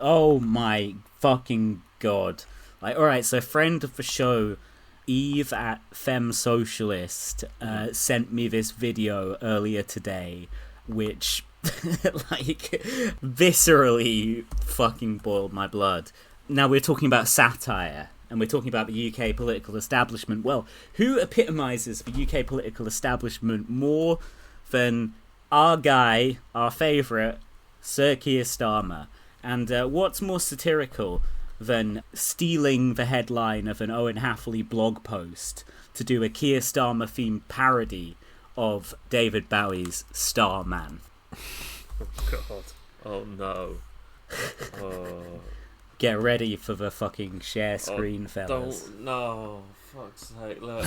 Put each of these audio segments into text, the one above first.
Oh my fucking god. Like, alright, so friend of the show, Eve at Femme Socialist, sent me this video earlier today, which, like, viscerally fucking boiled my blood. Now, we're talking about satire, and we're talking about the UK political establishment. Well, who epitomises the UK political establishment more than our guy, our favourite, Sir Keir Starmer? And what's more satirical than stealing the headline of an Owen Hathley blog post to do a Keir Starmer-themed parody of David Bowie's Starman? Oh, God. Oh, no. Oh. Get ready for the fucking share screen, fellas. No, fuck's sake, look.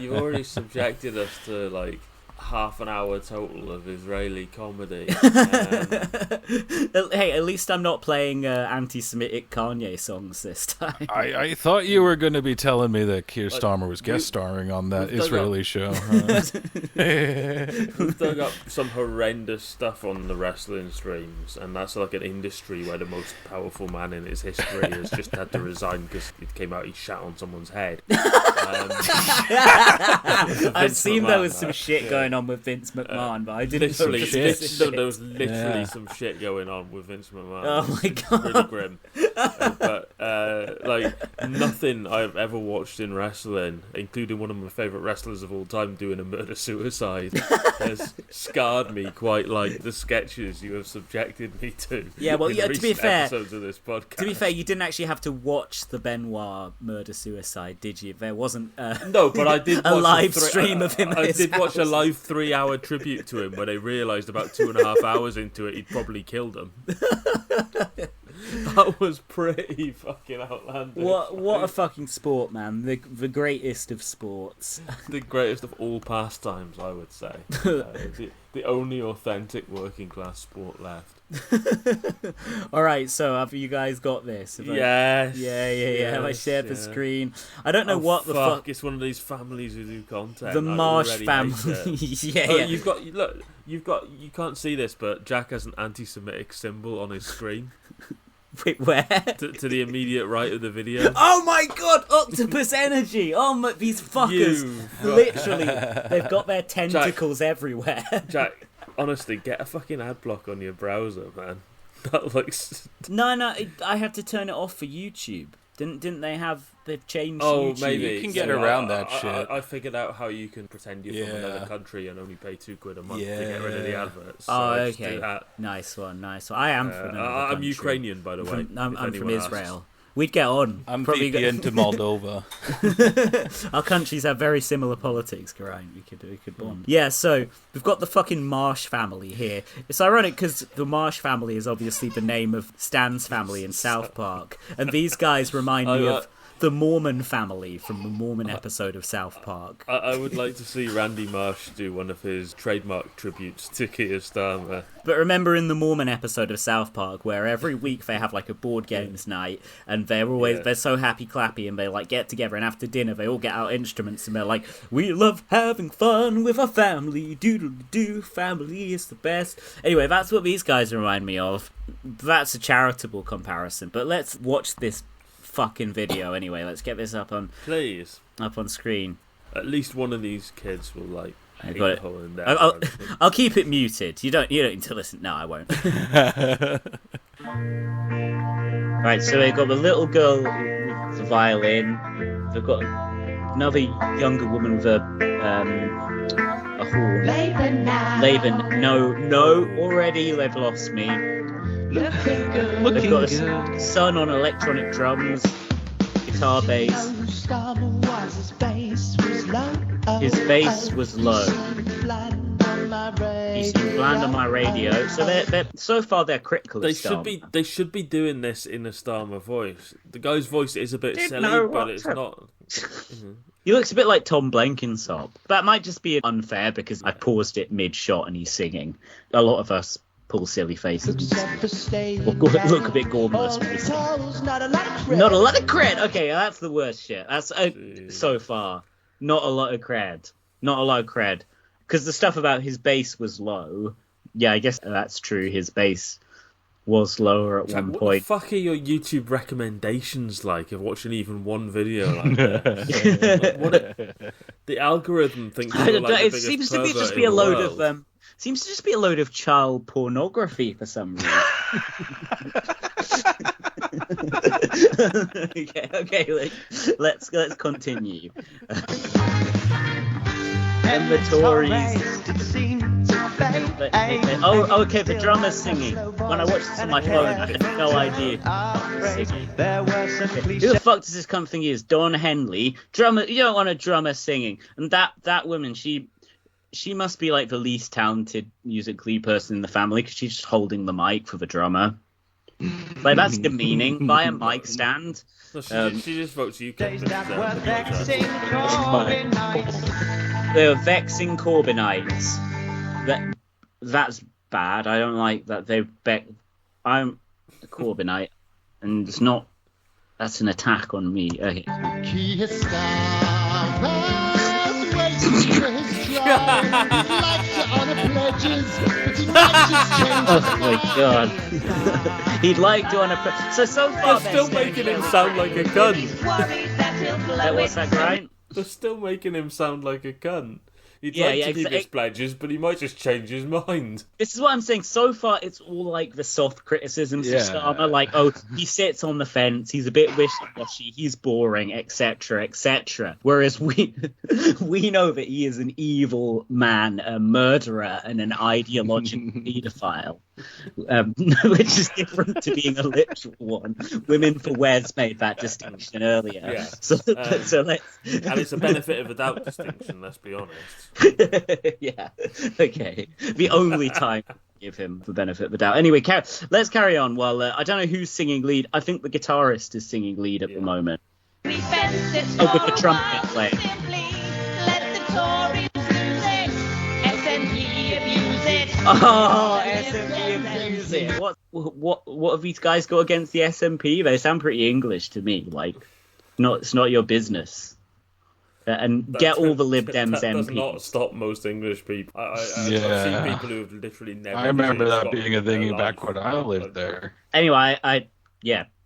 You've already subjected us to, like, half an hour total of Israeli comedy. Hey, at least I'm not playing anti-Semitic Kanye songs this time. I thought you were going to be telling me that Keir Starmer was guest starring on that Israeli show. We've dug up some horrendous stuff on the wrestling streams, and that's like an industry where the most powerful man in its history has just had to resign because it came out he shat on someone's head. I've seen there was some shit going on with Vince McMahon, but I didn't know there was literally some shit going on with Vince McMahon. Oh my god, really grim. But like nothing I've ever watched in wrestling, including one of my favourite wrestlers of all time doing a murder-suicide, has scarred me quite like the sketches you have subjected me to. Yeah, well, in yeah. To be fair, episodes of this podcast. To be fair, you didn't actually have to watch the Benoit murder-suicide, did you? There wasn't. No, but I did watch a live stream of him. I did watch a live 3-hour tribute to him where they realised about 2.5 hours into it he'd probably killed him. That was pretty fucking outlandish. What a fucking sport, man! The greatest of sports. The greatest of all pastimes, I would say. The only authentic working class sport left. All right, so have you guys got this? Yes. Yeah. Have I shared the screen? I don't know what the fuck. It's one of these families who do content. The Marsh family. Yeah. You can't see this, but Jack has an anti-Semitic symbol on his screen. Wait, where? To the immediate right of the video. Oh my god, octopus energy! Oh my, these fuckers! Literally, they've got their tentacles everywhere. Jack, honestly, get a fucking ad block on your browser, man. That looks... No, I had to turn it off for YouTube. Didn't they have... They've changed YouTube. Maybe. You can get around that shit. I figured out how you can pretend you're from another country and only pay £2 a month to get rid of the adverts. So okay. Nice one. I am from another country. I'm Ukrainian, by the way. I'm from Israel. We'd get on. I'm VPN to Moldova. Our countries have very similar politics, Geraint. We could bond. Yeah, so we've got the fucking Marsh family here. It's ironic because the Marsh family is obviously the name of Stan's family in South Park, and these guys remind me of the Mormon family from the Mormon episode of South Park. I would like to see Randy Marsh do one of his trademark tributes to Keir Starmer. But remember in the Mormon episode of South Park where every week they have like a board games night and they're so happy clappy and they like get together and after dinner they all get out instruments and they're like, we love having fun with our family, doodle-doo, family is the best. Anyway, that's what these guys remind me of. That's a charitable comparison, but let's watch this fucking video anyway. Let's get this up on screen. At least one of these kids will like hate the hole in there. I'll keep it muted. You don't need to listen. No, I won't. Right, so they've got the little girl with the violin. They've got another younger woman with a horn. Laban, no, already they've lost me. They've got a son on electronic drums, guitar bass. His bass was low. He's bland on my radio. So so far they're critical. They should be doing this in a Starmer voice. The guy's voice is a bit silly, but it's not. He looks a bit like Tom Blenkinsop. That might just be unfair because I paused it mid-shot and he's singing. A lot of us pull silly faces. Look a bit gormless when we sing. Not a lot of cred. Okay, that's the worst shit. That's so far. Not a lot of cred. Because the stuff about his bass was low. Yeah, I guess that's true. His bass was lower at one What point. the fuck are your YouTube recommendations like of watching even one video like that? The algorithm thinks you're like the It biggest seems to pervert just in be a the load world. of seems to just be a load of child pornography for some reason. Okay, let's continue. And the Tories. Oh, okay, the drummer's singing. When I watched this on my phone, I had no idea. Who the fuck does this cunt think he is? Don Henley, drummer. You don't want a drummer singing. And that woman, she must be like the least talented musically person in the family because she's just holding the mic for the drummer. Like, that's demeaning. Buy a mic stand. No, she just votes you. They're vexing Corbynites. That's bad. I don't like that I'm a Corbynite, and it's not. That's an attack on me. Okay. Oh my god. He'd like to honor so far They're still making him sound like a cunt. What's that, right? They're still making him sound like a cunt. He'd like to keep his pledges, but he might just change his mind. This is what I'm saying. So far, it's all like the soft criticisms of Starmer, like, oh, he sits on the fence, he's a bit wishy-washy, he's boring, etc., etc. Whereas we know that he is an evil man, a murderer, and an ideological paedophile, which is different to being a literal one. Women for Wes made that distinction earlier. Yeah. So let's... And it's a benefit of the doubt distinction, let's be honest. Yeah, okay. The only time I give him the benefit of the doubt. Anyway, let's carry on. Well, I don't know who's singing lead. I think the guitarist is singing lead at the moment. Oh, with the trumpet playing. Oh, SNP abuse it. What have these guys got against the SNP? They sound pretty English to me. Like, it's not your business. And get all the Lib Dems that MPs. does not stop most English people. I've seen people who have literally never... I remember that Scotland being a thing in their back life. when I lived there. Anyway,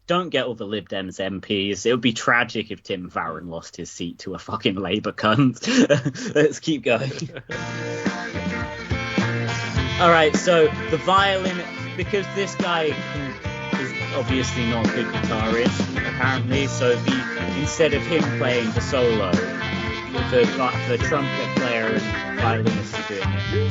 don't get all the Lib Dems MPs. It would be tragic if Tim Farron lost his seat to a fucking Labour cunt. Let's keep going. All right, so the violin, because this guy is obviously not a good guitarist, apparently, so instead of him playing the solo, the trumpet player and violinist are doing it.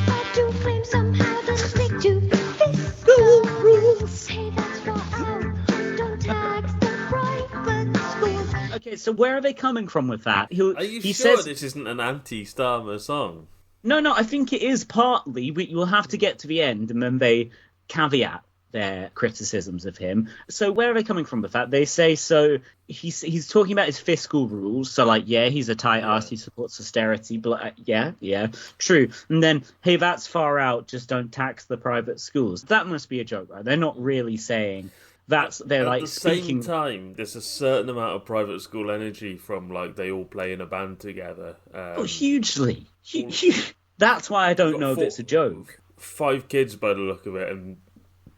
Okay, so where are they coming from with that? Are you sure this isn't an anti-Starmer song? No, I think it is partly. We'll have to get to the end, and then they caveat their criticisms of him. So where are they coming from with that? They say, so he's talking about his fiscal rules. So like, yeah, he's a tight ass. He supports austerity. But yeah, true. And then, hey, that's far out. Just don't tax the private schools. That must be a joke, right? They're not really saying they're like speaking. At the same time, there's a certain amount of private school energy from like they all play in a band together. Hugely. That's why I don't know if it's a joke. 5 kids by the look of it, and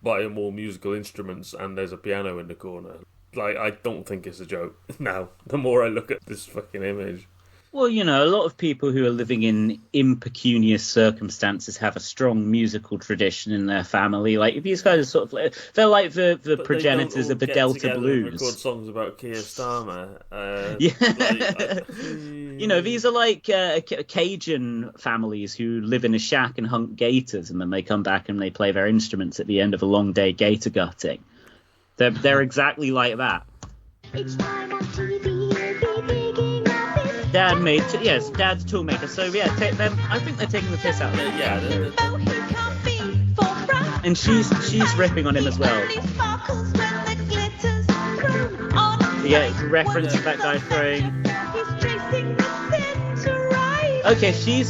buy them all musical instruments, and there's a piano in the corner. Like, I don't think it's a joke now, the more I look at this fucking image. Well, a lot of people who are living in impecunious circumstances have a strong musical tradition in their family. Like, these guys are sort of they're like the progenitors of the Delta Blues. And record songs about Keir Starmer. These are like Cajun families who live in a shack and hunt gators, and then they come back and they play their instruments at the end of a long day gator gutting. They're exactly like that. Each time on TV. Dad's a toolmaker. So yeah, I think they're taking the piss out of it. And she's ripping on him as well. Yeah, reference to that guy throwing. Okay, she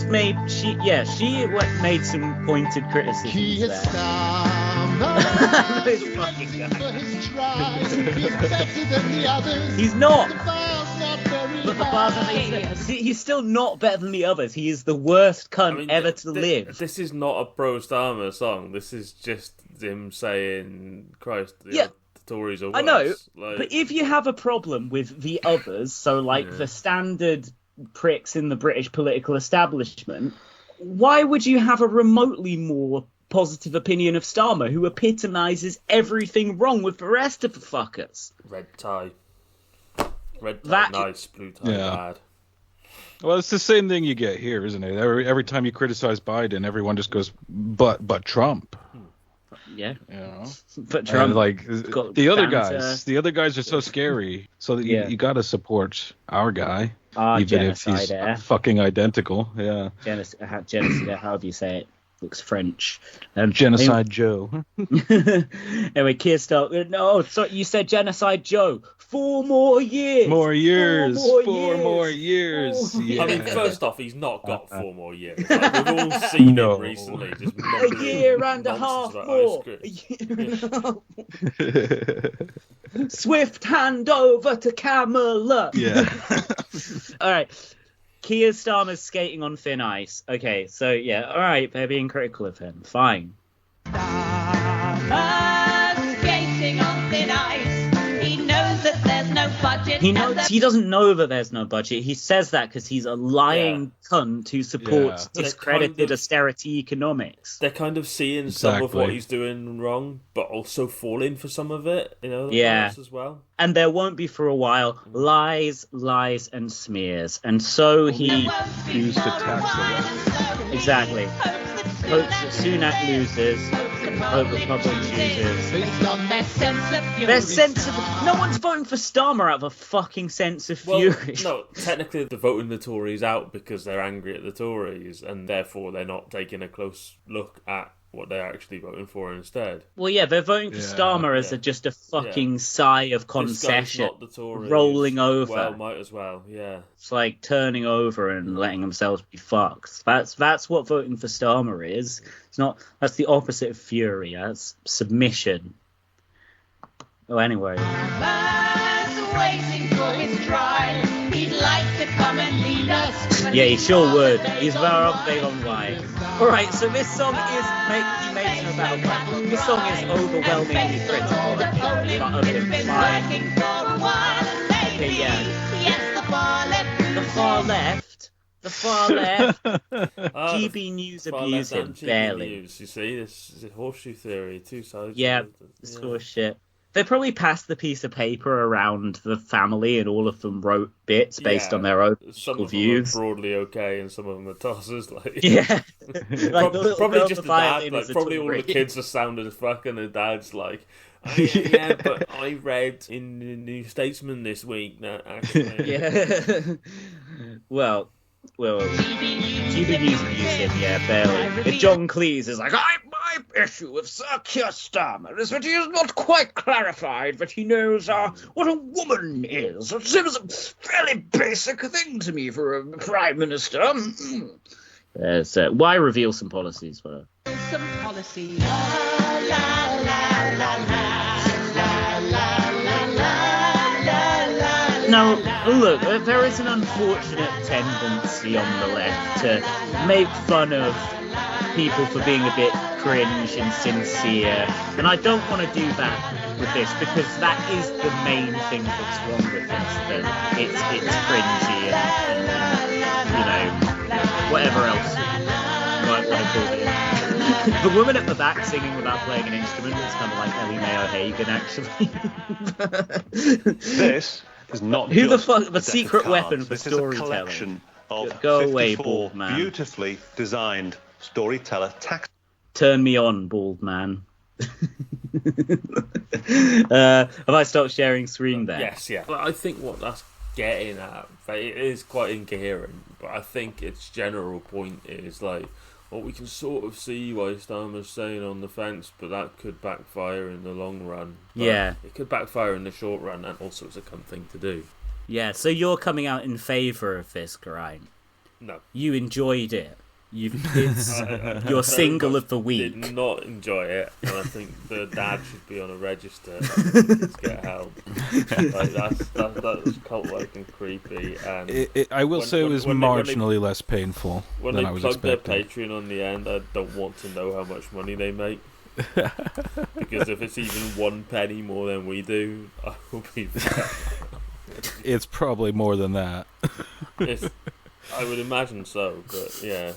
made some pointed criticisms there. Those fucking guys. He's not. But the bar's not. He's still not better than the others. He is the worst cunt ever to live. This is not a pro-Starmer song. This is him saying, "Christ, Yeah. the Tories are worse." I know, Like, but if you have a problem with the others, so like the standard pricks in the British political establishment, why would you have a remotely more positive opinion of Starmer, who epitomises everything wrong with the rest of the fuckers? red tie, That- nice, blue tie, bad. Well, it's the same thing you get here, isn't it? Every time you criticize Biden, everyone just goes, but Trump. Yeah, You know? but Trump, And like got the other banter. guys, are so scary. So that you got to support our guy, even if he's fucking identical. Yeah, genocide, however you say it, looks French. Genocide Joe. Anyway, Keir Starmer. No, so you said Genocide Joe. 4 more years. More years. 4 more years. Yeah. I mean, first off, he's not got 4 more years. Like, we've all seen him recently. Just a year and a half more. Swift handover to Camelot. Yeah. All right. Keir Starmer's skating on thin ice. Okay, so yeah, all right, they're being critical of him. Fine. Starmer's skating on thin ice. He knows that there's no budget. He doesn't know that there's no budget. He says that because he's a lying cunt who supports discredited austerity economics. They're kind of seeing some of what he's doing wrong, but also falling for some of it, as well. And there won't be for a while lies, and smears. And so he used to tax the exactly. Hopes that Sunak loses. Hope the public chooses. Their sense of no one's voting for Starmer out of a fucking sense of fury. No, technically they're voting the Tories out because they're angry at the Tories, and therefore they're not taking a close look at what they're actually voting for instead. Well, yeah, they're voting for Starmer as just a fucking sigh of concession, not the Tories. Rolling over. Well, might as well, yeah. It's like turning over and letting themselves be fucked. That's what voting for Starmer is. It's not. That's the opposite of fury. That's submission. Oh, anyway. Waiting for his trial. He'd like to come and lead us. Yeah, he sure would. He's very up big on why. Alright, so this song is He Makes No Battle Plan. This song is overwhelmingly critical of him. Okay, yeah. The far left. GB News abuse him, barely. News, you see, this is a horseshoe theory, 2 sides. Yeah, it's horseshit. They probably passed the piece of paper around the family, and all of them wrote bits based on their own political views. Some of them are broadly okay, and some of them are tossers. Like, yeah, like probably just the dad. Like, probably all the kids are sound as fuck, and the dad's like, oh, yeah, but I read in the New Statesman this week that actually. Yeah. Well, GB News abusive, yeah, barely. If John Cleese is like, my issue with Sir Keir Starmer is that he has not quite clarified that he knows what a woman is. It seems a fairly basic thing to me for a Prime Minister. So why reveal some policies? Some policies. Now, look, there is an unfortunate tendency on the left to make fun of people for being a bit cringe and sincere, and I don't want to do that with this, because that is the main thing that's wrong with this, that it's cringy and whatever else you might want to call it. The woman at the back singing without playing an instrument is kind of like Ellie Mayo Hagan, actually. This is not who the just fuck the deck secret of cards. weapon for this is a storytelling. collection of Go away, 54 bald man. beautifully designed storyteller tax. Turn me on, bald man. Have I stopped sharing screen there? Yes, yeah. But I think what that's getting at, it is quite incoherent, but I think its general point is like, well, we can sort of see why Starmer's staying on the fence, but that could backfire in the long run. But yeah. It could backfire in the short run, and also it's a cunt thing to do. Yeah, so you're coming out in favour of this, Grime? No. You enjoyed it. It's your single of the week. Did not enjoy it, and I think the dad should be on a register to get help. Like, that's cult-like and creepy. And I will say it was marginally less painful when than they I was plug their expecting. Patreon on the end, I don't want to know how much money they make. Because if it's even 1 penny more than we do, I will be fine. It's probably more than that. I would imagine so, but yeah.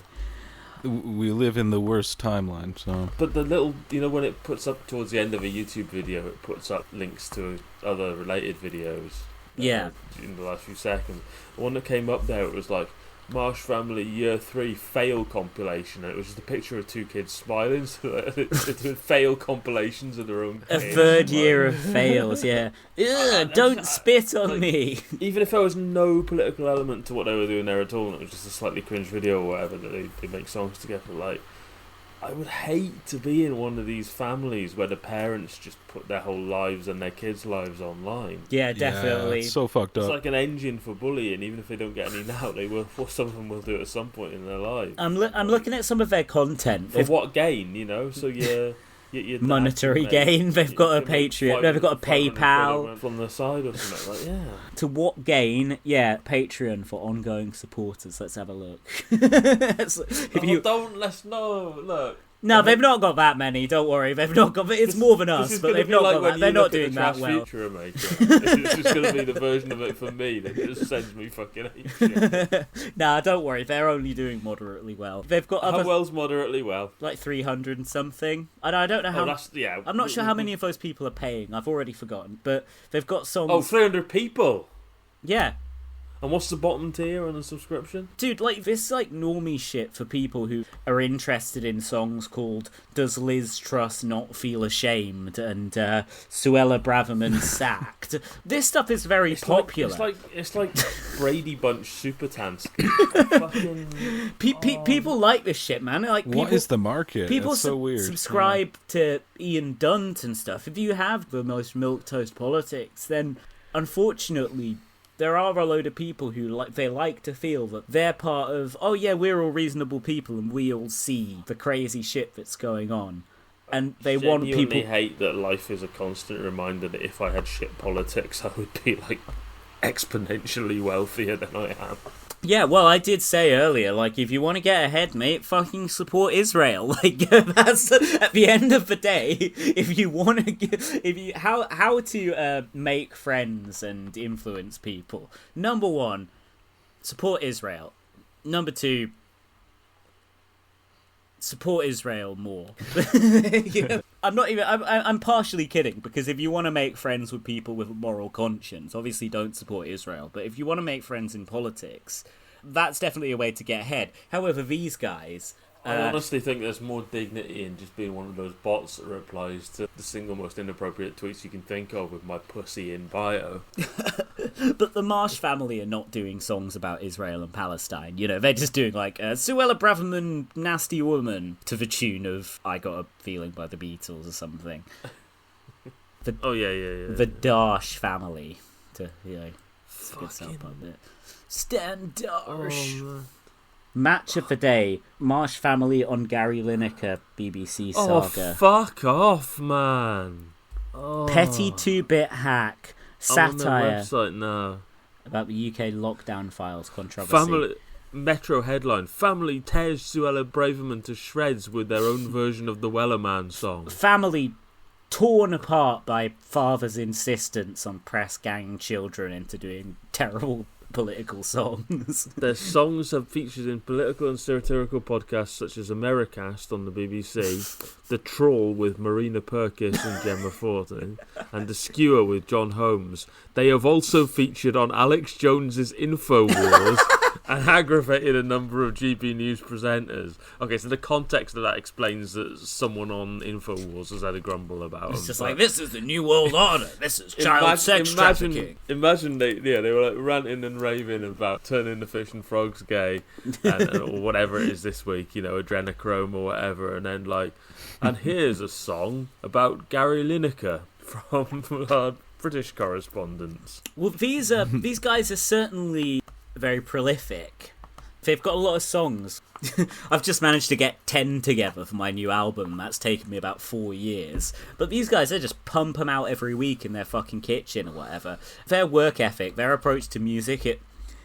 We live in the worst timeline, so. But the little, when it puts up towards the end of a YouTube video, it puts up links to other related videos. Yeah. In the last few seconds. The one that came up there, it was like, Marsh Family Year 3 Fail Compilation. And it was just a picture of 2 kids smiling. So they're doing fail compilations of their own kids. A third year of fails, yeah. Ugh, don't spit on me. Even if there was no political element to what they were doing there at all, and it was just a slightly cringe video or whatever that they make songs together, like, I would hate to be in one of these families where the parents just put their whole lives and their kids' lives online. Yeah, definitely. Yeah, it's so fucked up. It's like an engine for bullying. Even if they don't get any now, they will. Some of them will do it at some point in their lives. I'm looking at some of their content. For what gain, So your monetary gain. They've got a Patreon. They've got a PayPal from the side or something like yeah. To what gain? Yeah, Patreon for ongoing supporters. Let's have a look. Let's look. No, they've not got that many. Don't worry, they've not got. It's more than us, but they've not got that. They're not doing that well. It's just going to be the version of it for me that just sends me fucking shit. Nah, don't worry. They're only doing moderately well. They've got how well's moderately well? Like 300 and something. And I don't know how. I'm not sure how many of those people are paying. I've already forgotten. But they've got songs. Oh, 300 people. Yeah. And what's the bottom tier on the subscription? Dude, this normie shit for people who are interested in songs called Does Liz Truss Not Feel Ashamed and Suella Braverman Sacked. This stuff is very popular. It's like Brady Bunch Super Tansk. People like this shit, man. What is the market? People it's so weird. Subscribe to Ian Dunt and stuff. If you have the most milquetoast politics, then unfortunately there are a load of people who like to feel that they're part of, oh yeah, we're all reasonable people and we all see the crazy shit that's going on. And they want people... I genuinely hate that life is a constant reminder that if I had shit politics, I would be, exponentially wealthier than I am. Yeah, well, I did say earlier, if you want to get ahead, mate, fucking support Israel. That's at the end of the day. If you want to, how to make friends and influence people. Number 1, support Israel. Number 2, support Israel more. I'm partially kidding, because if you want to make friends with people with a moral conscience, obviously don't support Israel. But if you want to make friends in politics, that's definitely a way to get ahead. However, these guys... I honestly think there's more dignity in just being one of those bots that replies to the single most inappropriate tweets you can think of with my pussy in bio. But the Marsh family are not doing songs about Israel and Palestine. They're just doing Suella Braverman, Nasty Woman, to the tune of I Got a Feeling by the Beatles or something. The Darsh family. It's a good self up there. Stand Darsh. Oh, match of the day: Marsh family on Gary Lineker BBC saga. Oh, fuck off, man! Petty 2-bit hack satire. I'm on their website now about the UK lockdown files controversy. Metro headline: Family tears Suella Braverman to shreds with their own version of the Wellerman song. Family torn apart by father's insistence on press gang children into doing terrible political songs. Their songs have featured in political and satirical podcasts such as Americast on the BBC, The Troll with Marina Perkis and Gemma Fortin, and The Skewer with John Holmes. They have also featured on Alex Jones's InfoWars and aggravated a number of GB News presenters. Okay, so the context of that explains that someone on InfoWars has had a grumble about It's just this is the new world order. This is child sex trafficking. Imagine they were ranting and raving about turning the fish and frogs gay or whatever it is this week, adrenochrome or whatever, and then and here's a song about Gary Lineker from our British correspondents. Well, these guys are certainly very prolific. They've got a lot of songs. I've just managed to get 10 together for my new album. That's taken me about 4 years. But these guys, they just pump them out every week in their fucking kitchen or whatever. Their work ethic, their approach to music,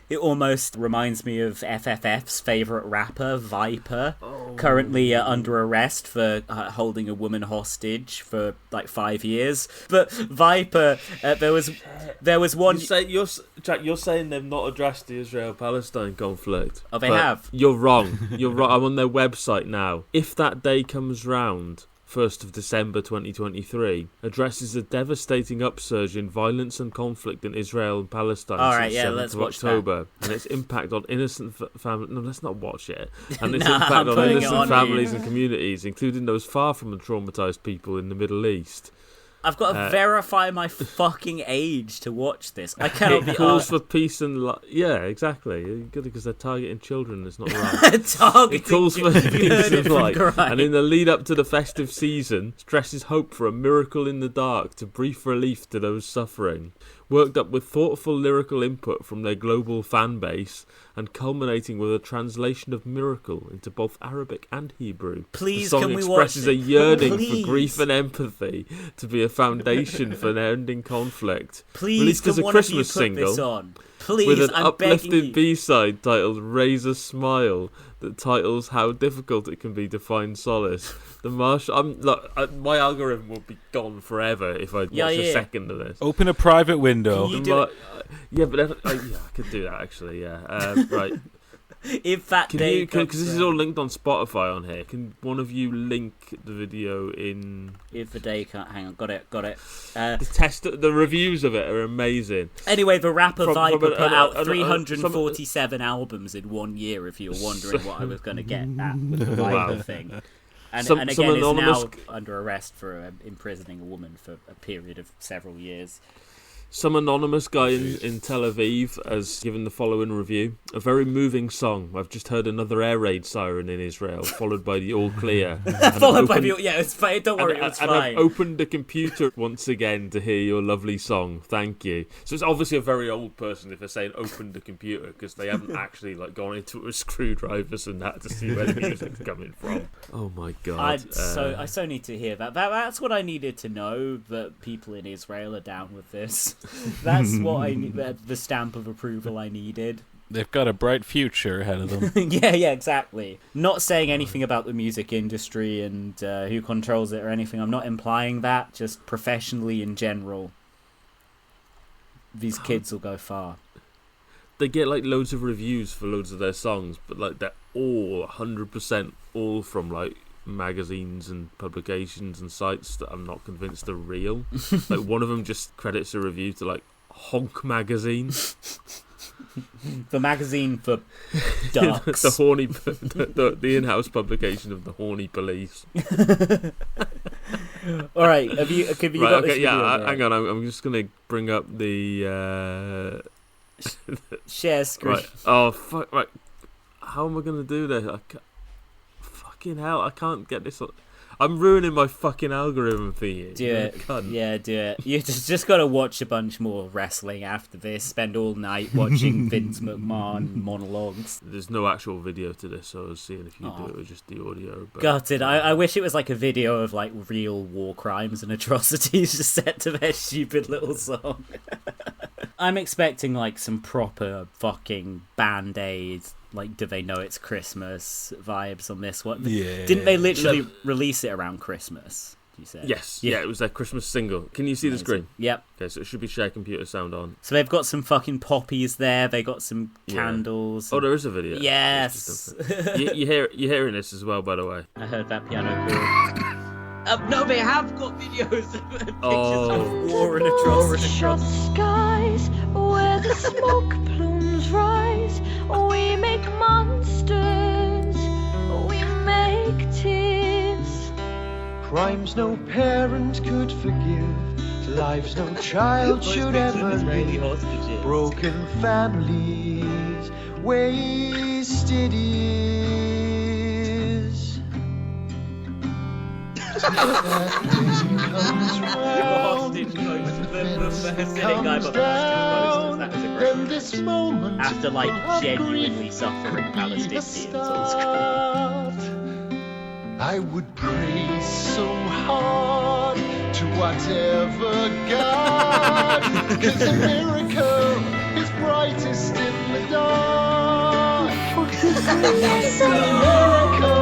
It almost reminds me of FFF's favourite rapper, Viper, currently under arrest for holding a woman hostage for like 5 years. But Viper, there was one. Jack, you're saying they've not addressed the Israel-Palestine conflict. Oh, they have. You're wrong. You're right. I'm on their website now. If that day comes round, 1st of December 2023, addresses a devastating upsurge in violence and conflict in Israel and Palestine since 7th of October, and its impact on innocent families. No, let's not watch it. And its impact on innocent families and communities, including those far from the traumatised people in the Middle East. I've got to verify my fucking age to watch this. I cannot be. It calls for peace and yeah, exactly. Good, because they're targeting children. It's not right. It calls for peace and light, and in the lead up to the festive season, stresses hope for a miracle in the dark to brief relief to those suffering. Worked up with thoughtful lyrical input from their global fan base, and culminating with a translation of Miracle into both Arabic and Hebrew. Please, the song can we expresses watch a yearning Please. for grief and empathy to be a foundation for an ending conflict. Please, released as a Christmas single this on? Please, with an I'm uplifting B-side titled "Raise a Smile" that titles how difficult it can be to find solace. The Marsh, my algorithm will be gone forever if I watch a second of this. Open a private window. Yeah, but I could do that actually. Yeah, right. If that day, because this is all linked on Spotify on here. Can one of you link the video in? If the day can't, hang on, got it. The reviews of it are amazing. Anyway, the rapper Viper put out 347 albums in 1 year. If you're wondering what I was going to get at with the Viper thing. And again, is now under arrest for imprisoning a woman for a period of several years. Some anonymous guy in Tel Aviv has given the following review. A very moving song. I've just heard another air raid siren in Israel, followed by the all clear. It's fine. Don't worry, it's fine. And I've opened the computer once again to hear your lovely song. Thank you. So it's obviously a very old person if they're saying open the computer, because they haven't actually gone into it with screwdrivers and that to see where the music's coming from. Oh my god. I so need to hear that. That's what I needed to know, that people in Israel are down with this. That's what I need, the stamp of approval I needed. They've got a bright future ahead of them. yeah, exactly. Not saying anything about the music industry and who controls it or anything. I'm not implying that, just professionally in general. These kids will go far. They get loads of reviews for loads of their songs, but they're all 100% all from magazines and publications and sites that I'm not convinced are real. One of them just credits a review to Honk Magazine. The magazine for ducks. the in-house publication of the horny police. All right, have you got this video? Hang on, I'm just gonna bring up the share screen. Right. Oh fuck! Right, how am I gonna do this? Fucking hell, I can't get this. I'm ruining my fucking algorithm for you. Do it. Yeah, do it. You just got to watch a bunch more wrestling after this. Spend all night watching Vince McMahon monologues. There's no actual video to this, so I was seeing if you do it with just the audio. But Gutted. I wish it was a video of real war crimes and atrocities just set to their stupid little song. I'm expecting some proper fucking Band-Aids. Do they know it's Christmas vibes on this one? Yeah. Didn't they literally release it around Christmas? You said. Yes. Yeah, it was their Christmas single. Can you see the screen? Yep. Okay, so it should be share computer sound on. So they've got some fucking poppies there. They got some candles. Oh, there is a video. Yes. You're hearing this as well, by the way. I heard that piano chord. No, they have got videos of pictures of war and atrocity. Skies where the smoke plumes rise. We make monsters. We make tears. Crimes no parent could forgive. Lives no child should ever live. Broken families. Wasted years. After genuinely suffering Palestinians on screen. I would pray so hard to whatever God, 'cause a miracle is brightest in the dark. There's a miracle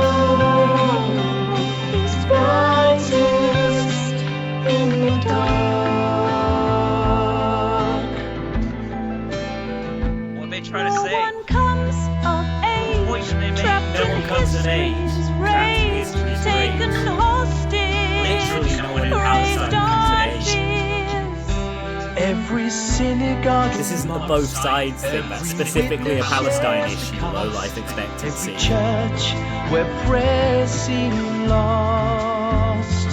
is brightest in the dark. What are they trying to say? No one comes of age, Point they make, trapped no in one comes of age, history's trapped in race, history's taken race. hostage, Literally no one in raised Palestine on comes of age. fears. Every synagogue. This isn't the both sides thing, that's specifically a Palestine issue, low life expectancy. Every church where prayers seem lost.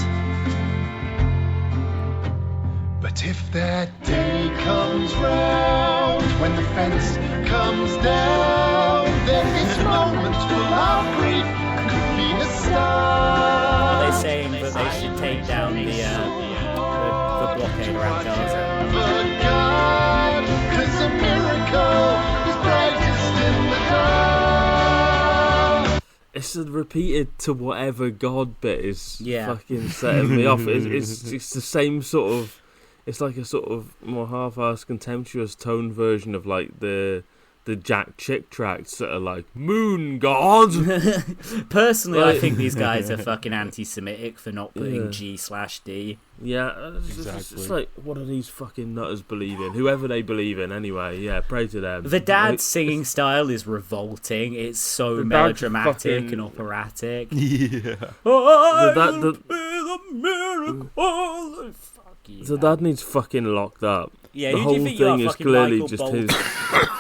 But if that day comes round, when the fence comes down, then this moment full of grief could be the start. Are they saying that they should take down the blockade around Gaza? For God, 'cause a miracle is brightest in the dark. It's a repeated to whatever God bit is Yeah. fucking setting me off. It's the same sort of. It's like a sort of more half-assed, contemptuous tone version of like the Jack Chick tracks that are like Moon God. Personally, I Like- think these guys are fucking anti-Semitic for not putting Yeah. G/D. Yeah, it's like, what do these fucking nutters believe in? Whoever they believe in, anyway. Yeah, pray to them. The dad's singing style is revolting. It's so The dad's melodramatic fucking- and operatic. Yeah. Oh, The miracle. Fuck you, The man. dad needs fucking locked up. Yeah, The who do whole you think you are, thing is fucking clearly Michael just Bolton? his.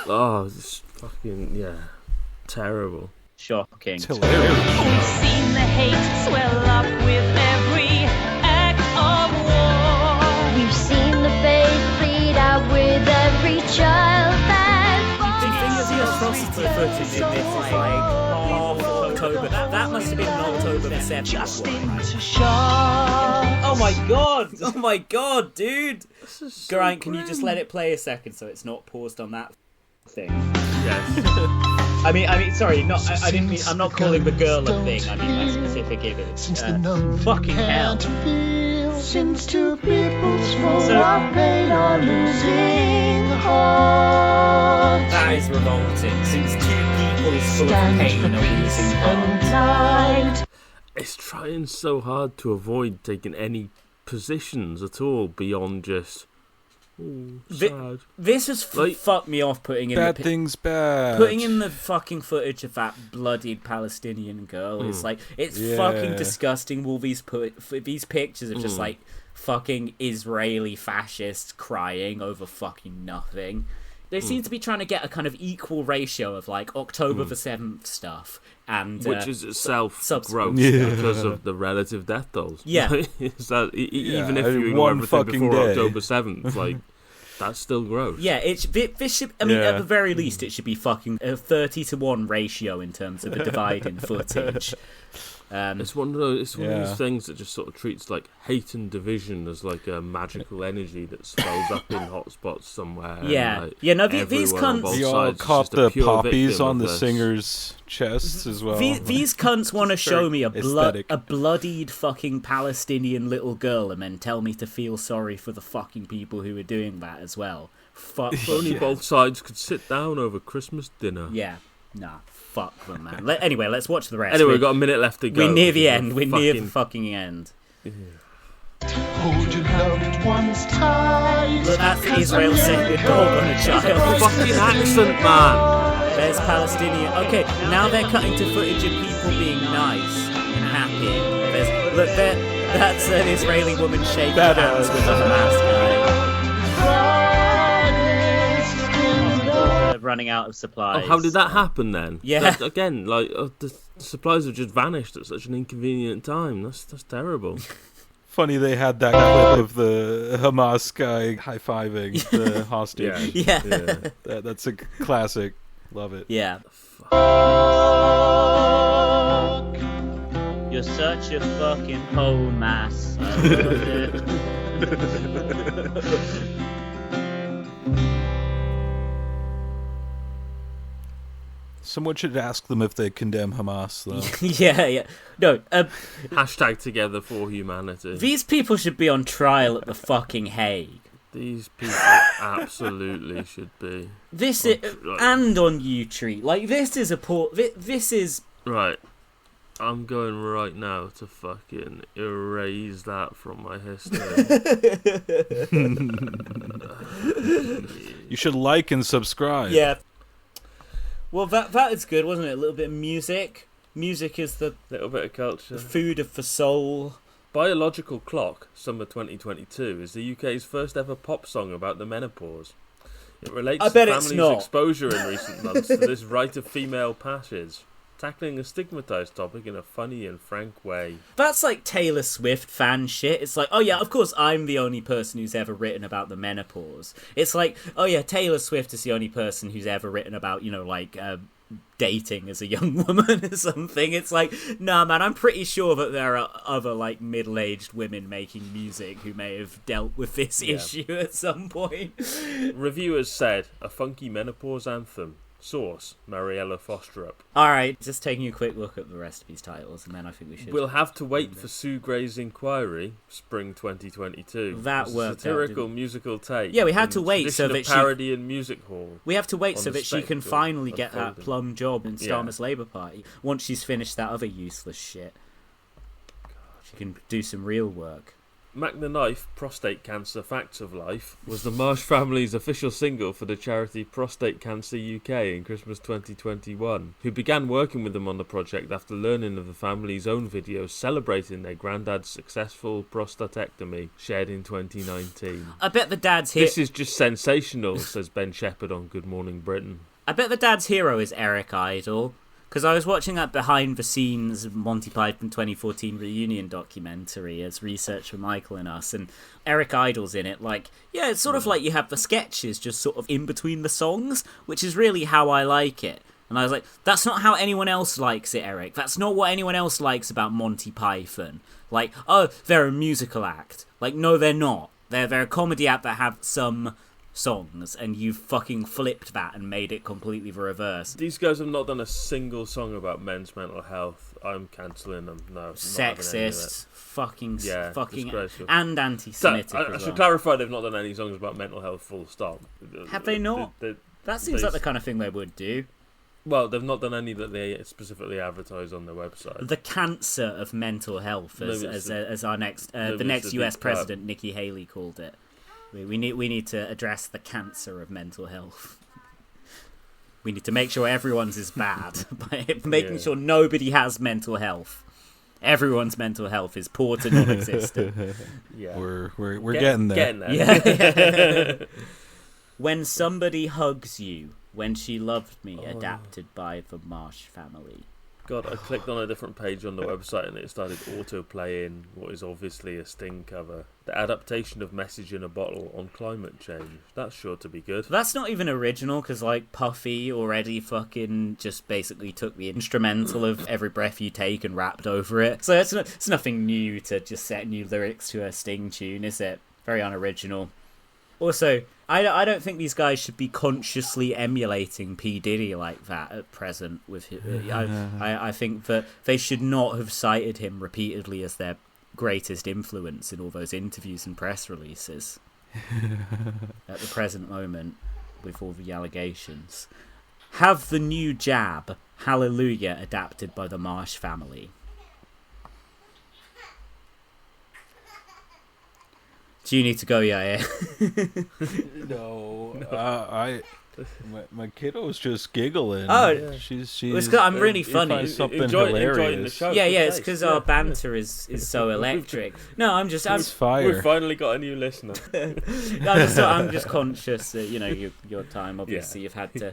Oh, it's fucking terrible. Shocking. It's hilarious. We've seen the hate swell up with every act of war. We've seen the faith bleed out with every child that Do you think falls. that the atrocity footage in this is like half October? That must have been October the 7th Just one, right? into shock. Oh my god! Oh my god, dude! This is so Geraint, can you just grim. let it play a second so it's not paused on that Thing. Yes. I mean, sorry, I didn't mean. I'm not calling the girl a thing. I mean that specific image. Since the numb Fucking hell. can't feel, since two people's full So- of pain are losing heart. That is revolting, since two people full of pain are losing heart. Light. It's trying so hard to avoid taking any positions at all beyond just. Ooh, Vi- sad. This has Like- fucked me off putting in Bad the things bad. putting in the fucking footage of that bloodied Palestinian girl. It's like it's fucking Yeah. disgusting. All these these pictures of just like fucking Israeli fascists crying over fucking nothing. They seem to be trying to get a kind of equal ratio of like October the 7th stuff and Which is itself subs- gross Yeah. because of the relative death tolls. Yeah. Is that, even if I you mean, ignore one everything fucking before day. October 7th, like, that's still gross. Yeah, this should. I mean, Yeah. at the very least, it should be fucking a 30-to-1 ratio in terms of a divide in footage. It's one of those. It's one of Yeah. those things that just sort of treats like hate and division as like a magical energy that swells up in hotspots somewhere. Yeah. and, like, Yeah, no, these everyone on cunts- both You all sides is caught just a the pure poppies victim on of the this. singers' chests as well. These cunts want to show me aesthetic. a bloodied fucking Palestinian little girl and then tell me to feel sorry for the fucking people who are doing that as well. Fuck. If only both sides could sit down over Christmas dinner. Yeah. Nah. Fuck them, man. Anyway, let's watch the rest. Anyway, we've got a minute left to go. We're near the because end. We're near the fucking end. Hold your loved ones tight. Look, that's Israel saying a dog on a child. Fucking accent, man. There's Palestinian. Okay, now they're cutting to footage of people being nice and happy. Look, that's an Israeli woman shaking hands with a Hamas guy. Running out of supplies. Oh, how did that happen then? Yeah. That, again, like the supplies have just vanished at such an inconvenient time. That's terrible. Funny they had that clip of the Hamas guy high-fiving the hostage. Yeah. That's a classic. Love it. Yeah. You're such a fucking whole mass. I love it. Someone should ask them if they condemn Hamas, though. Yeah. No, Hashtag together for humanity. these people should be on trial at the fucking Hague. These people absolutely should be. And on U-Tree. Like, this is this is... Right. I'm going right now to fucking erase that from my history. You should like and subscribe. Yeah. Well, that is good, wasn't it? A little bit of music. Music is the... little bit of culture. Food for soul. Biological Clock, Summer 2022, is the UK's first ever pop song about the menopause. It relates to families' exposure in recent months to this rite of female passage, tackling a stigmatised topic in a funny and frank way. That's like Taylor Swift fan shit. It's like, oh yeah, of course I'm the only person who's ever written about the menopause. It's like, oh yeah, Taylor Swift is the only person who's ever written about, dating as a young woman or something. It's like, nah, man, I'm pretty sure that there are other, like, middle-aged women making music who may have dealt with this issue at some point. Reviewers said, a funky menopause anthem. Source, Mariella Fosterup. Alright, just taking a quick look at the rest of these titles, and then I think we should... We'll have to wait for Sue Gray's inquiry, spring 2022. That worked satirical musical take. Yeah, we had to wait so that parody in music hall. We have to wait so that she can finally get that plum job in Starmer's Labour Party. Once she's finished that other useless shit. She can do some real work. Mac the Knife, Prostate Cancer Facts of Life, was the Marsh family's official single for the charity Prostate Cancer UK in Christmas 2021, who began working with them on the project after learning of the family's own videos celebrating their granddad's successful prostatectomy shared in 2019. I bet the dad's This is just sensational, says Ben Shepherd on Good Morning Britain. I bet the dad's hero is Eric Idle. Because I was watching that behind-the-scenes Monty Python 2014 reunion documentary as research for Michael and us, and Eric Idle's in it. Like, yeah, it's sort of like you have the sketches just sort of in between the songs, which is really how I like it. And I was like, that's not how anyone else likes it, Eric. That's not what anyone else likes about Monty Python. Like, oh, they're a musical act. Like, no, they're not. They're a comedy act that have some songs, and you've fucking flipped that and made it completely the reverse. These guys have not done a single song about men's mental health. I'm cancelling them. No, sexist, fucking, and anti-Semitic. I should clarify, they've not done any songs about mental health. Full stop. Have they not? That seems like the kind of thing they would do. Well, they've not done any that they specifically advertise on their website. The cancer of mental health, as our next the next US president Nikki Haley called it. We need to address the cancer of mental health. We need to make sure everyone's is bad by making sure nobody has mental health. Everyone's mental health is poor to non-existent. Yeah, we're getting there. Yeah. When Somebody Hugs You, When She Loved Me, adapted by the Marsh family. God, I clicked on a different page on the website and it started auto-playing what is obviously a Sting cover. The adaptation of Message in a Bottle on climate change. That's sure to be good. That's not even original, because, like, Puffy already fucking just basically took the instrumental of Every Breath You Take and rapped over it. So it's nothing new to just set new lyrics to a Sting tune, is it? Very unoriginal. Also, I don't think these guys should be consciously emulating P. Diddy like that at present. With I think that they should not have cited him repeatedly as their greatest influence in all those interviews and press releases at the present moment with all the allegations. Have the new jab, Hallelujah, adapted by the Marsh family. Do you need to go, Yair? No, my kiddo's just giggling. Oh, she's. I'm really funny. Something hilarious. Enjoying the show. Yeah, it's because our banter is so electric. No, It's fire. We've finally got a new listener. I'm just conscious that your time. Obviously, you've had to.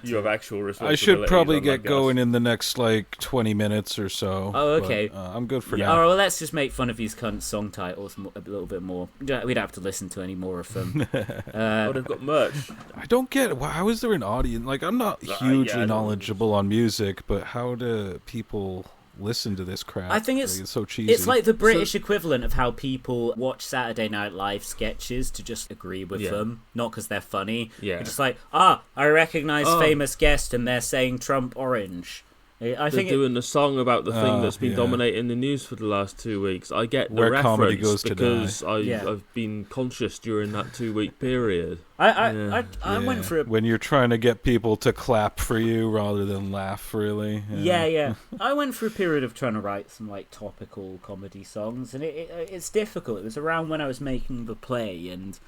You have actual responsibility. I should probably get going in the next 20 minutes or so. Oh, okay. But, I'm good for now. All right, well, let's just make fun of these cunt song titles a little bit more. We don't have to listen to any more of them. They've got merch. I don't get it. How is there an audience? Like, I'm not hugely knowledgeable on music, but how do people listen to this crap? I think it's so cheesy. It's like the British equivalent of how people watch Saturday Night Live sketches to just agree with them, not because they're funny. Yeah. It's just like, I recognise famous guest and they're saying Trump orange. I think doing the song about the thing that's been dominating the news for the last 2 weeks. I get the reference because I've been conscious during that 2-week period. I went for when you're trying to get people to clap for you rather than laugh, really. Yeah. I went through a period of trying to write some like topical comedy songs, and it's difficult. It was around when I was making the play, and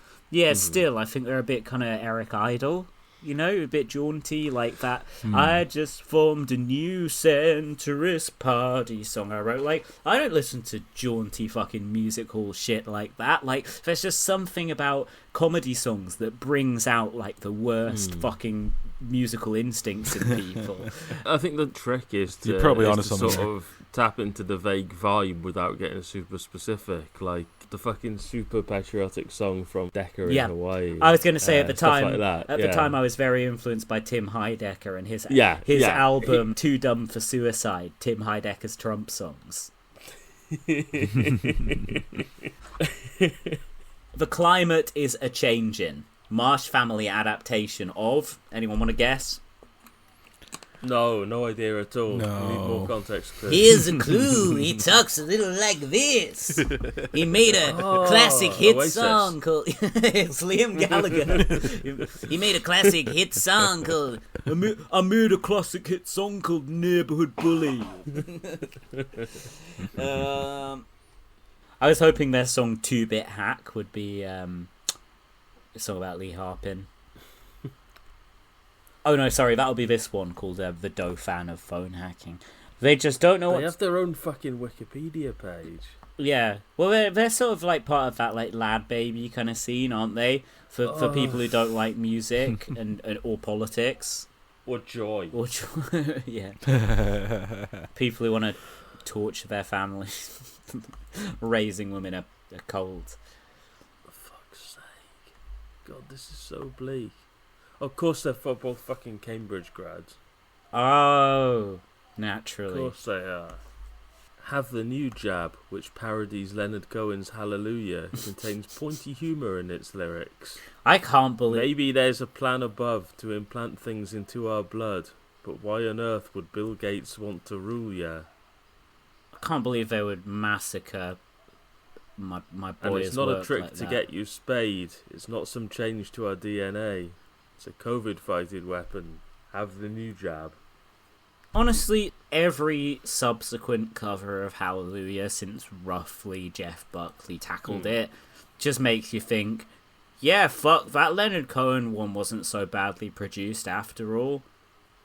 still I think they're a bit kind of Eric Idle. You know, a bit jaunty like that. I just formed a new centrist party song I wrote. Like, I don't listen to jaunty fucking musical shit like that. Like, there's just something about comedy songs that brings out, like, the worst fucking musical instincts in people. I think the trick is to, you're probably onto something sort of tap into the vague vibe without getting super specific. Like, the fucking super patriotic song from Decker in Hawaii. I was going to say at the time, like that. the time I was very influenced by Tim Heidecker and his album Too Dumb for Suicide, Tim Heidecker's Trump songs. The climate is a changin'. Marsh family adaptation of, anyone want to guess? No idea at all. No. We need more context, Chris. Here's a clue. He talks a little like this. He made a classic hit song called... It's Liam Gallagher. He made a classic hit song called... I made a classic hit song called Neighborhood Bully. I was hoping their song 2-Bit Hack would be a song about Lee Harpin. Oh no, sorry, that'll be this one called The Dauphin of Phone Hacking. They just don't know They have their own fucking Wikipedia page. Yeah, well, they're sort of like part of that like lad baby kind of scene, aren't they? For people who don't like music and or politics. Or joy. Yeah. People who want to torture their families, raising them in a cold. For fuck's sake. God, this is so bleak. Of course they're both fucking Cambridge grads. Oh, naturally. Of course they are. Have the New Jab, which parodies Leonard Cohen's Hallelujah, contains pointy humour in its lyrics. I can't believe... Maybe there's a plan above to implant things into our blood, but why on earth would Bill Gates want to rule ya? I can't believe they would massacre my boy's And it's not a trick like to that. get you spayed. It's not some change to our DNA. It's a COVID-fighted weapon. Have the New Jab. Honestly, every subsequent cover of Hallelujah since roughly Jeff Buckley tackled it just makes you think, yeah, fuck, that Leonard Cohen one wasn't so badly produced after all.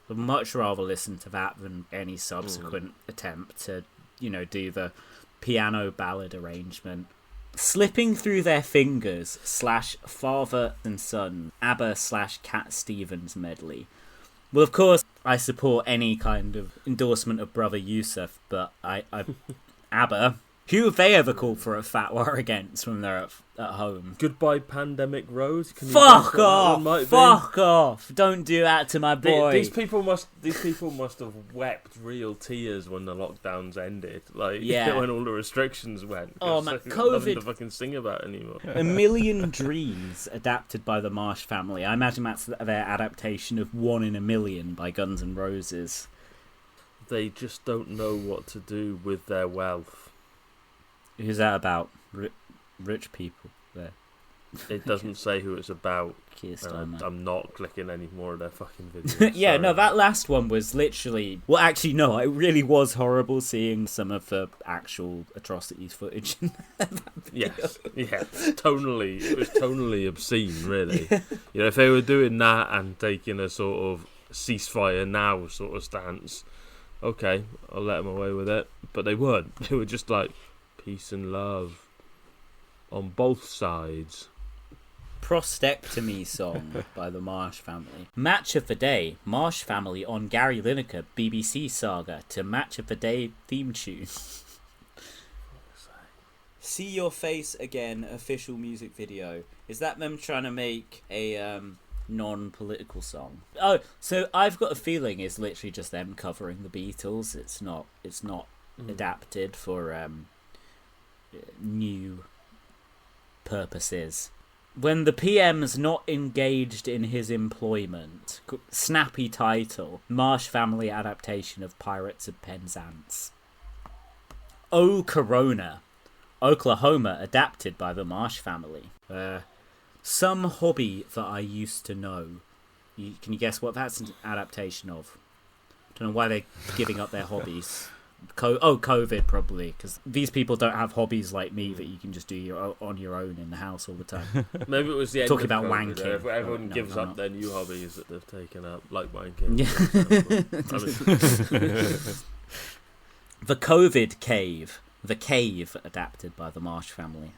I'd much rather listen to that than any subsequent attempt to, do the piano ballad arrangement. Slipping through their fingers / father and son ABBA / Cat Stevens medley. Well, of course, I support any kind of endorsement of Brother Yusuf, but I ABBA, who have they ever called for a fatwa against when they're at home? Goodbye Pandemic Road. Fuck off! Fuck off! Don't do that to my boy. These people must have wept real tears when the lockdowns ended. Like, when all the restrictions went. Oh man, COVID. Nothing to fucking sing about anymore. A Million Dreams, adapted by the Marsh family. I imagine that's their adaptation of 1 in a Million by Guns N' Roses. They just don't know what to do with their wealth. Who's that about? Rich people there. It doesn't say who it's about. I'm not clicking any more of their fucking videos. Yeah, no, that last one was literally... Well, actually, no, it really was horrible seeing some of the actual atrocities footage in that video. Yes, totally. It was totally obscene, really. If they were doing that and taking a sort of ceasefire now sort of stance, okay, I'll let them away with it. But they weren't. They were just like, peace and love on both sides. Prostectomy song by the Marsh family. Match of the Day. Marsh family on Gary Lineker BBC saga to Match of the Day theme tune. See Your Face Again official music video. Is that them trying to make a non-political song? Oh, so I've got a feeling it's literally just them covering the Beatles. It's not adapted for new purposes. When the PM's not engaged in his employment. Snappy title. Marsh family adaptation of Pirates of Penzance. Oh, Corona. Oklahoma adapted by the Marsh family. Some hobby that I used to know. Can you guess what that's an adaptation of? Don't know why they're giving up their hobbies. COVID probably, because these people don't have hobbies like me that you can just do on your own in the house all the time. Maybe it was the end talking of about COVID, wanking. Everyone gives up their new hobbies that they've taken up, like wanking. Yeah. The COVID Cave. The Cave, adapted by the Marsh family.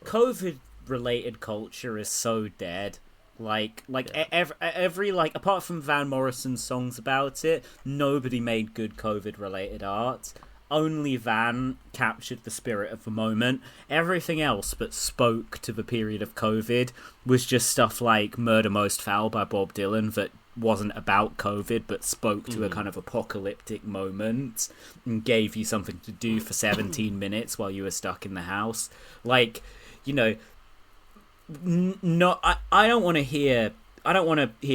COVID-related culture is so dead. Every apart from Van Morrison's songs about it, nobody made good COVID-related art. Only Van captured the spirit of the moment. Everything else but spoke to the period of COVID was just stuff like Murder Most Foul by Bob Dylan that wasn't about COVID but spoke to a kind of apocalyptic moment and gave you something to do for 17 minutes while you were stuck in the house. I don't want to hear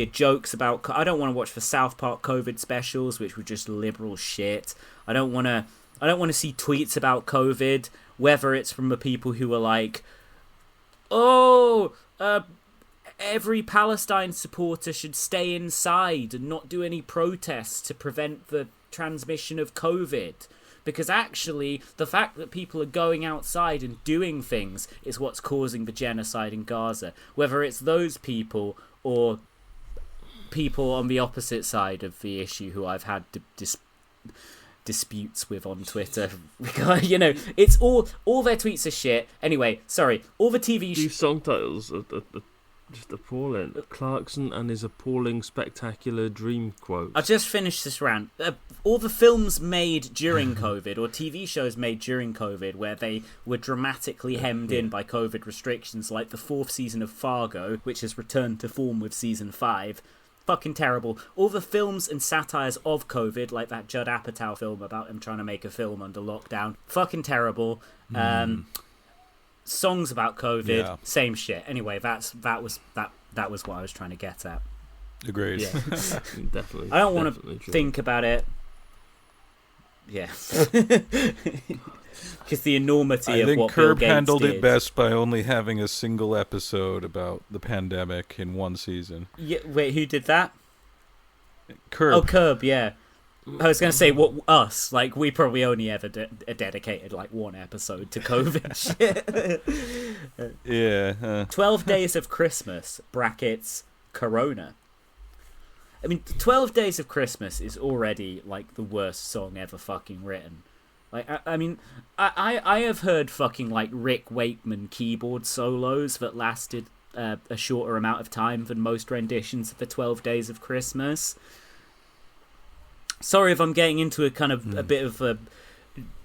jokes about. I don't want to watch the South Park COVID specials, which were just liberal shit. I don't want to see tweets about COVID, whether it's from the people who are like, every Palestine supporter should stay inside and not do any protests to prevent the transmission of COVID. Because actually, the fact that people are going outside and doing things is what's causing the genocide in Gaza. Whether it's those people or people on the opposite side of the issue who I've had disputes with on Twitter. It's all their tweets are shit. Anyway, sorry, all the TV... These song titles are just appalling. Clarkson and his appalling spectacular dream quote. I'll just finish this rant. All the films made during COVID, or TV shows made during COVID, where they were dramatically hemmed in by COVID restrictions, like the 4th season of Fargo, which has returned to form with season 5. Fucking terrible. All the films and satires of COVID, like that Judd Apatow film about him trying to make a film under lockdown. Fucking terrible. Songs about COVID, same shit. Anyway, that was what I was trying to get at. Agreed. Yeah. Definitely. I don't want to think about it. Yeah. Because the enormity of what Bill Gates did. I think Curb handled it best by only having a single episode about the pandemic in one season. Yeah. Wait, who did that? Curb. Oh, Curb. Yeah. I was going to say, us? Like, we probably only ever dedicated, like, one episode to COVID shit. Yeah. 12 Days of Christmas, brackets, Corona. I mean, 12 Days of Christmas is already, like, the worst song ever fucking written. Like, I have heard fucking, like, Rick Wakeman keyboard solos that lasted a shorter amount of time than most renditions of the 12 Days of Christmas. Sorry if I'm getting into a kind of a bit of a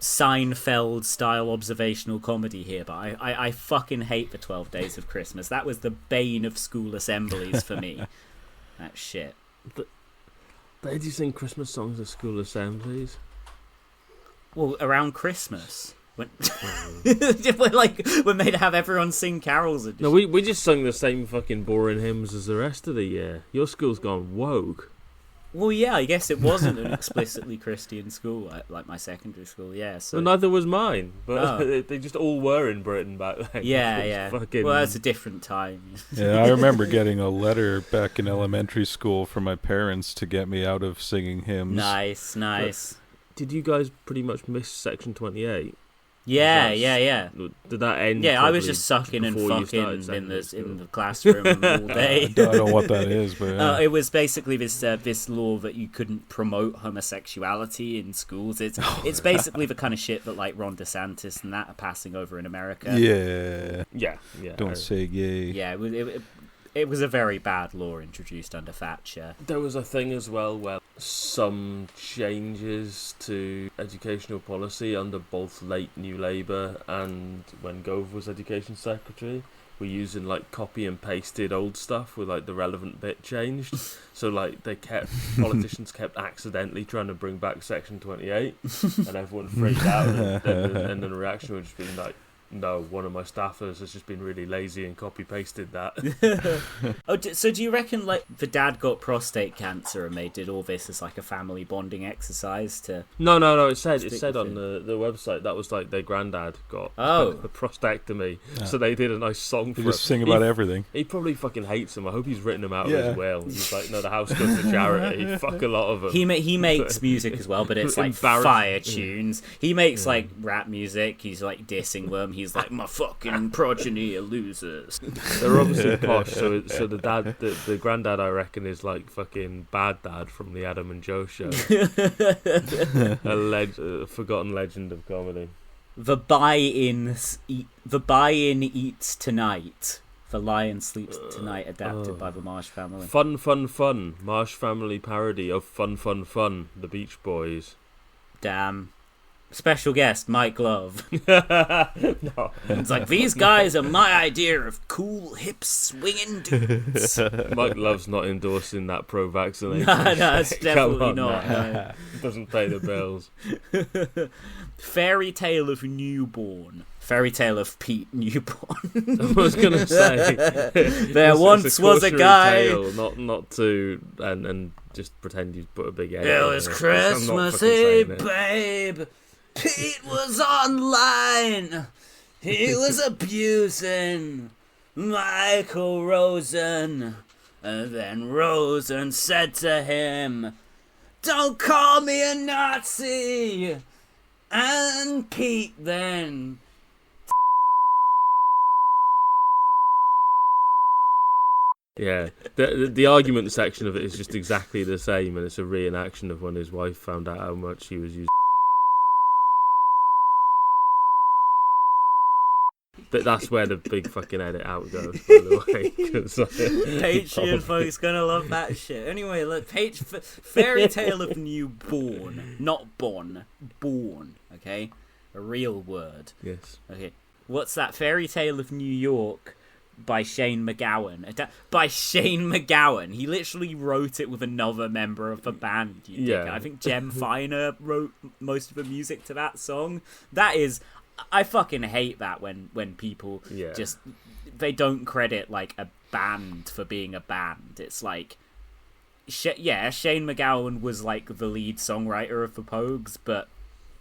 Seinfeld-style observational comedy here, but I fucking hate the 12 Days of Christmas. That was the bane of school assemblies for me. That shit. Where do you sing Christmas songs at school assemblies? Well, around Christmas. We're made to have everyone sing carols. And no, we just sung the same fucking boring hymns as the rest of the year. Your school's gone woke. Well, yeah, I guess it wasn't an explicitly Christian school, like my secondary school, yeah. So. Well, neither was mine, but they just all were in Britain back then. Yeah. Fucking... Well, that's a different time. Yeah, I remember getting a letter back in elementary school from my parents to get me out of singing hymns. Nice. But did you guys pretty much miss Section 28? Yeah. Did that end? Yeah, I was just sucking and fucking in the classroom all day. I don't know what that is, but yeah. It was basically this law that you couldn't promote homosexuality in schools. It's basically the kind of shit that like Ron DeSantis and that are passing over in America. Yeah. Don't say gay. Yeah, it was a very bad law introduced under Thatcher. There was a thing as well where some changes to educational policy under both late New Labour and when Gove was Education Secretary were using like copy and pasted old stuff with like the relevant bit changed. So like politicians kept accidentally trying to bring back Section 28 and everyone freaked out and the reaction would just be like, No, one of my staffers has just been really lazy and copy-pasted that. So do you reckon, like, the dad got prostate cancer and they did all this as, like, a family bonding exercise to... No, it said on the website that was, like, their granddad got a prostatectomy, so they did a nice song for him. Just sing about everything. He probably fucking hates him. I hope he's written him out of his will. He's like, no, the house goes to charity. Fuck a lot of them. He makes music as well, but it's, like, fire tunes. He makes, like, rap music. He's, like, dissing them. He's like, my fucking progeny are losers. They're obviously posh, so the dad, the granddad, I reckon, is like fucking Bad Dad from the Adam and Joe show. A forgotten legend of comedy. The buy-in eats tonight. The lion sleeps tonight, adapted by the Marsh family. Fun. Marsh family parody of Fun. The Beach Boys. Damn. Special guest, Mike Love. No. It's like, these guys are my idea of cool, hip, swinging dudes. Mike Love's not endorsing that pro-vaccination. No, it's definitely not. No. Doesn't pay the bills. Fairy Tale of Newborn. Fairy Tale of Pete Newborn. I was going to say. There once was a guy. Tale, not to... And just pretend you put a big egg. It was Christmas Eve, babe. Pete was online. He was abusing Michael Rosen. And then Rosen said to him, don't call me a Nazi. And Pete then... Yeah, the argument section of it is just exactly the same, and it's a reenaction of when his wife found out how much he was using. But that's where the big fucking edit out goes, by the way. Patreon folks gonna love that shit. Anyway, look, Fairy Tale of Newborn, not born, okay? A real word. Yes. Okay, what's that? Fairy Tale of New York by Shane MacGowan. By Shane MacGowan. He literally wrote it with another member of the band. I think Jem Finer wrote most of the music to that song. That is... I fucking hate that when people just... They don't credit, like, a band for being a band. It's like... Shane MacGowan was, like, the lead songwriter of the Pogues, but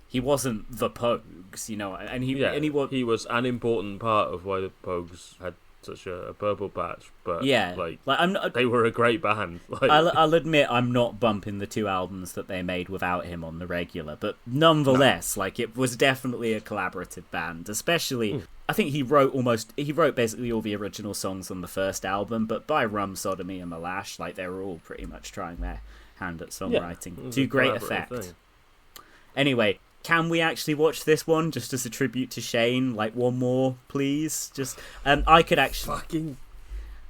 he wasn't the Pogues, you know? And he was an important part of why the Pogues had such a purple patch, but they were a great band. I'll admit I'm not bumping the 2 albums that they made without him on the regular, but nonetheless, it was definitely a collaborative band. Especially, I think he wrote basically all the original songs on the first album, but by Rum Sodomy and Malash, they were all pretty much trying their hand at songwriting to great effect. Anyway. Can we actually watch this one just as a tribute to Shane? One more, please. Just, I could actually. Fucking.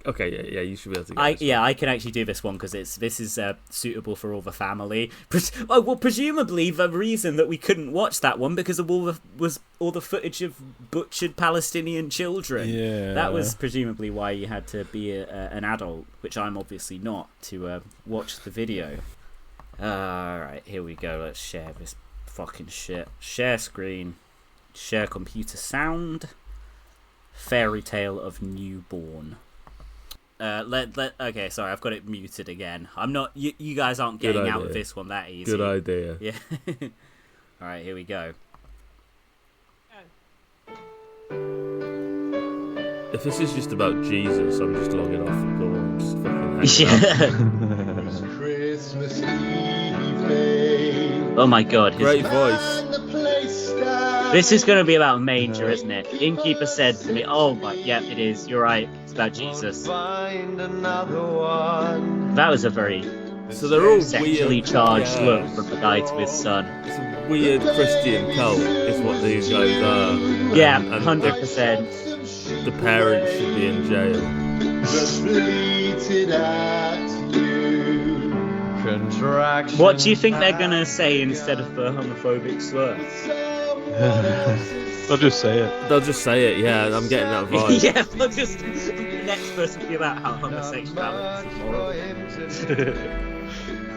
Okay, yeah, you should be able to. I can actually do this one because this is suitable for all the family. Presumably the reason that we couldn't watch that one because of all the footage of butchered Palestinian children. Yeah, that was presumably why you had to be an adult, which I'm obviously not, to watch the video. All right, here we go. Let's share this. Fucking shit. Share screen. Share computer sound. Fairy Tale of Newborn. Okay, sorry, I've got it muted again. I'm not. You guys aren't getting out of this one that easy. Good idea. Yeah. All right, here we go. If this is just about Jesus, I'm just logging off the call. I'm just fucking hanging out. Christmas Eve, babe. Oh my god. Great voice. This is going to be about manger, isn't it? Innkeeper said to me, it is. You're right. It's about Jesus. That was a very sexually charged look from the guy to his son. It's a weird Christian cult, is what these guys are. Yeah, 100%. The parents should be in jail. What do you think they're gonna say instead of the homophobic slur? They'll just say it. They'll just say it, yeah, I'm getting that vibe. Yeah, they'll just... Next verse will be about how homosexuality is moral.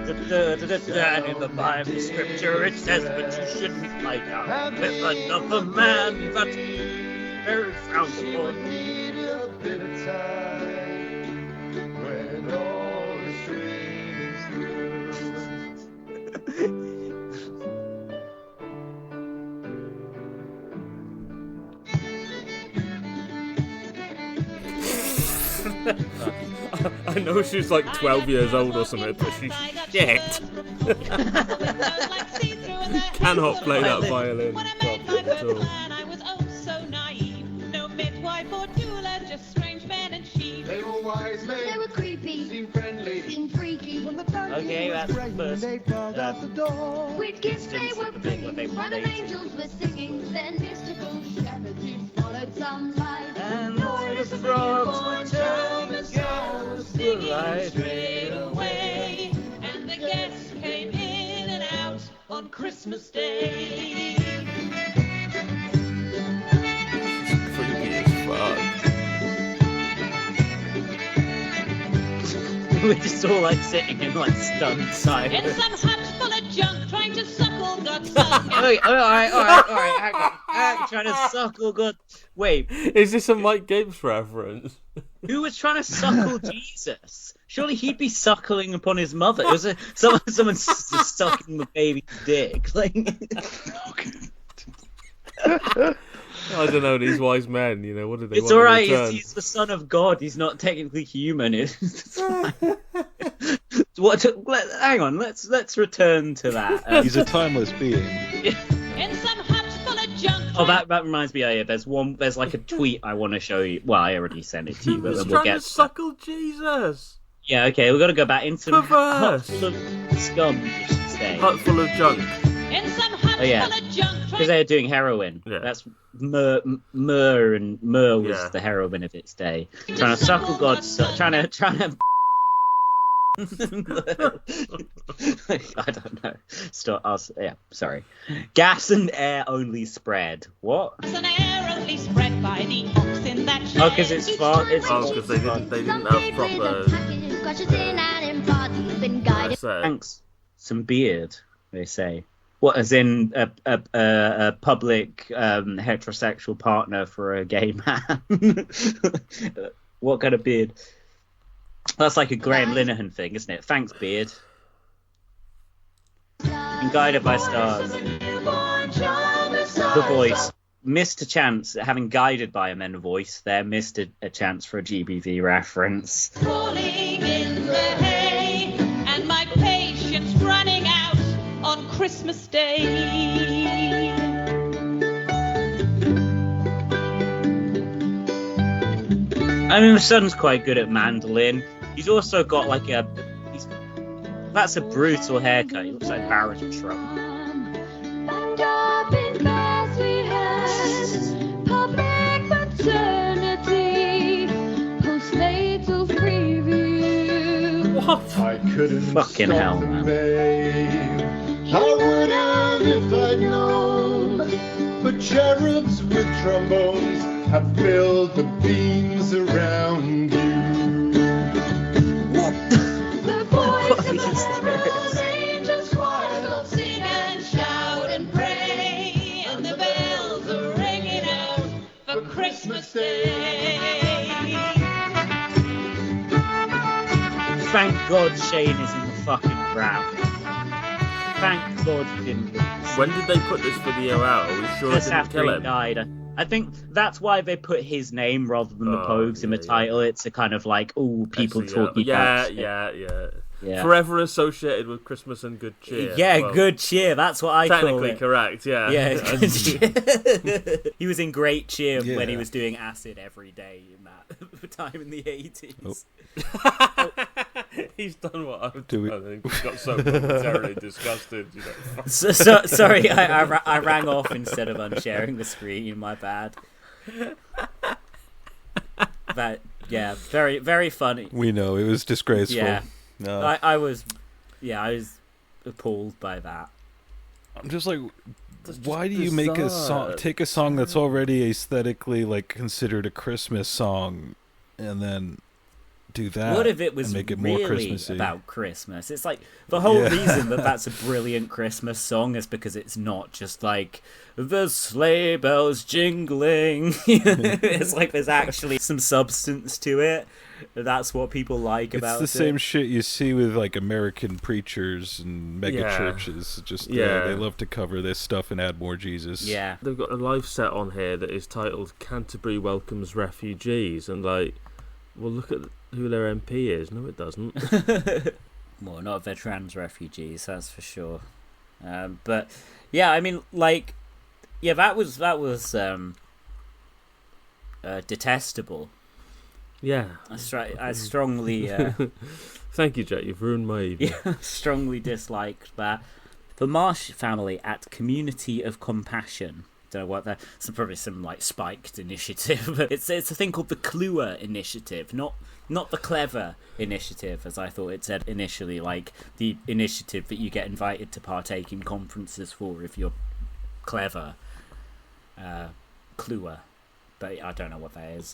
And in the Bible scripture it says that you shouldn't make out with another man. Very sounds fun. Need a bit of time when all the streams I know she's like 12 years old or something, but she's shit. Cannot play that violin properly at all. They were wise men. They were creepy. Seemed friendly. Seemed freaky. Okay, that's the first. With gifts they were bringing. While the angels were singing. Then mystical shepherds followed some light. And noise the frogs were turning girls singing straight away. And the guests came in and out on Christmas Day. Creepy as fuck. We're just all like sitting in like stunned silence. In some hut full of junk, trying to suckle God's son. Wait, alright, hang on. Trying to suckle God. Wait, Is this a Mike Gibbs reference? who was trying to suckle Jesus? Surely he'd be suckling upon his mother. It was someone sucking the baby's dick. Like, I don't know, these wise men, you know, what did they it's want alright. in return? He's the son of God. He's not technically human. It's fine. Hang on. Let's return to that. He's a timeless being. In some hut full of junk. Oh, that reminds me. Yeah, there's like a tweet I want to show you. Well, I already sent it to you, but He's we'll trying get to suckle Jesus. Yeah, okay, we've got to go back into the hut Perverse. full of scum, you should say. Hut full of junk. In some hut Oh, yeah. full of junk. Because they were doing heroin. Yeah. That's Myrrh was Yeah. the heroin of its day. Trying to suckle God's trying to I don't know. Yeah, sorry. Gas and air only spread. What? An air only spread by the ox in that shed. Oh, because it's far. It's Oh, because they didn't have proper. thanks. Some beard, they say. What, as in a public heterosexual partner for a gay man? What kind of beard? That's like a Graham Linehan thing, isn't it? Thanks, beard. And guided by stars. The voice. Missed a chance, having guided by a men voice there, missed a chance for a GBV reference. Falling in the hay, and my patience running out on Christmas Day. I mean, my son's quite good at mandolin. He's also got like that's a brutal haircut. He looks like Barrett Trump. What? I couldn't Fucking stop hell, the man. rain. I would have if I'd known. But cherubs with trombones have filled the beams around you. The voice of the angels choir will sing and shout and pray, and the bells are ringing out for Christmas Day. Thank God Shane is in the fucking ground. Thank God he didn't. When did they put this video out? Are we sure it Just didn't after kill he him? died. I think that's why they put his name rather than the Oh, Pogues in the yeah, title. It's a kind of like, oh, people Actually, talking about shit. Yeah. Forever associated with Christmas and good cheer. Yeah, Well, good cheer. That's what I call Technically it. correct, yeah. Yeah, good cheer. He was in great cheer when he was doing acid every day in that time in the 80s. Oh. He's done what I've done. I think he got so momentarily disgusted. You know. Sorry, I rang off instead of unsharing the screen. My bad. But yeah, very very funny. We know it was disgraceful. Yeah, no. I was appalled by that. I'm just like, That's why do just you make a bizarre. song, take a song that's already aesthetically like considered a Christmas song, and then do that. What if it was make it more really Christmassy? About Christmas? It's like the whole reason that's a brilliant Christmas song is because it's not just like the sleigh bells jingling. It's like there's actually some substance to it. That's what people like about it. It's the same shit you see with like American preachers and mega churches. Just they love to cover this stuff and add more Jesus. Yeah, they've got a live set on here that is titled "Canterbury Welcomes Refugees," and like, well, look at who their MP is. No, it doesn't. Well, not if they're trans refugees, that's for sure. But yeah, I mean, like, yeah, that was detestable. Yeah, I strongly. Thank you, Jack. You've ruined my evening. Yeah, strongly disliked that. The Marsh family at Community of Compassion. Don't know what that. It's probably some like spiked initiative. It's a thing called the Cluer Initiative, not the Clever Initiative, as I thought it said initially. Like the initiative that you get invited to partake in conferences for if you're clever. Cluer. But I don't know what that is.